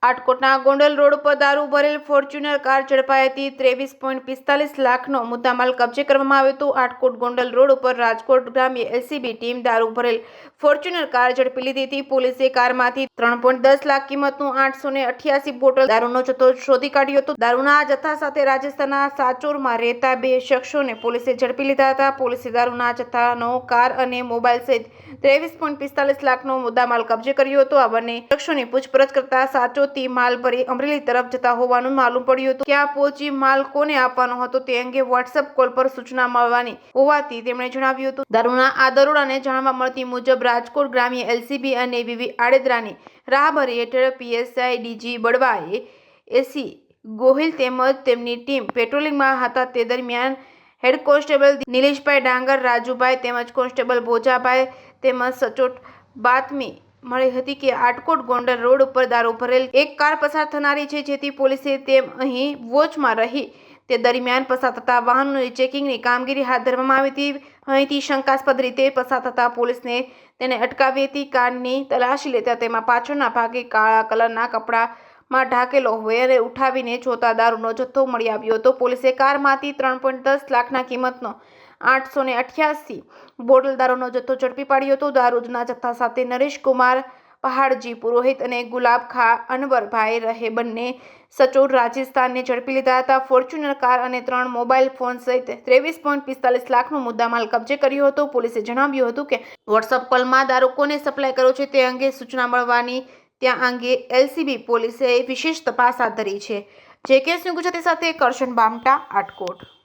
આટકોટના Gondal road પર દારૂ ભરેલ ફોર્ચ્યુનર કાર ઝડપાઈ હતી। 23.45 લાખનો મુદ્દામાલ કબજે કરવામાં આવ્યો હતો। આટકોટ ગોંડલ રોડ ઉપર રાજકોટ ગ્રામ્ય એલસીબી ટીમ દારૂ ભરેલ ફોર્ચ્યુનર કાર ઝડપી લીધી હતી। પોલીસે કારમાંથી 3.10 લાખ કિંમતનું 888 બોટલ દારૂનો જથ્થો શોધી કાઢ્યો હતો। દારૂના આ જથ્થા સાથે રાજસ્થાનના સાચોરમાં રહેતા 2 શખ્સોને પોલીસે ઝડપી લીધા હતા। પોલીસે દારૂના જથ્થાનો કાર અને મોબાઈલ સહિત 23.45 લાખનો મુદ્દામાલ કબજે કર્યો હતો। આ બંને શખ્સોની પૂછપરછ કરતા સાચો માલ ભરી અમરેલી તરફ જતા હોવાનું માલુમ પડ્યું હતું। ક્યાં પહોંચી માલ કોને આપવાનો હતો તે અંગે વોટ્સએપ કોલ પર સૂચના મળવાની હોવાથી તેમણે જણાવ્યું હતું। દારૂના આ દરોડાને જાણવા મળતી મુજબ રાજકોટ ગ્રામ્ય એલસીબી અને વીવી આડેદરાની રાહબરી હેઠળ પીએસઆઈ ડીજી બળવાએ એસી ગોહિલ તેમજ તેમની ટીમ પેટ્રોલિંગમાં હતા। તે દરમિયાન હેડ કોન્સ્ટેબલ નિલેશભાઈ ડાંગર, રાજુભાઈ તેમજ કોન્સ્ટેબલ ભોજાભાઈ તેમજ સચોટ બાતમી મળી હતી કે આટકોટ ગોંડલ રોડ ઉપર દારૂ ભરેલ એક કાર પસાર થનારી છે, જેથી પોલીસે તેમ અહીં વોચમાં રહી તે દરમિયાન પસાર થતા વાહનોની ચેકિંગની કામગીરી હાથ ધરવામાં આવી હતી। અહીંથી શંકાસ્પદ રીતે પસાર થતા પોલીસને તેને અટકાવી હતી। કારની તલાશી લેતા તેમાં પાછળના ભાગે કાળા કલરના કપડામાં ઢાંકેલો હોય અને ઉઠાવીને જોતા દારૂનો જથ્થો મળી આવ્યો હતો। પોલીસે કારમાંથી 3.10 લાખના કિંમતનો 888 બોટલ દારૂનો જથ્થો ઝડપી પાડ્યો હતો। દારૂના જથ્થા સાથે નરેશ કુમાર પહાડજી પુરોહિત અને ગુલાબ ખા અનવરભાઈ રહે બંને સચોટ રાજસ્થાનને ઝડપી લીધા હતા। ફોર્ચ્યુનર કાર અને 3 મોબાઈલ ફોન સહિત 23.45 લાખનો મુદ્દામાલ કબજે કર્યો હતો। પોલીસે જણાવ્યું હતું કે વોટ્સએપ કોલમાં દારૂ કોને સપ્લાય કર્યો છે તે અંગે સૂચના મળવાની ત્યાં અંગે એલસીબી પોલીસે વિશેષ તપાસ હાથ ધરી છે। જેકેએસ ન્યૂઝ ગુજરાતી સાથે કરશન બામટા, આટકોટ।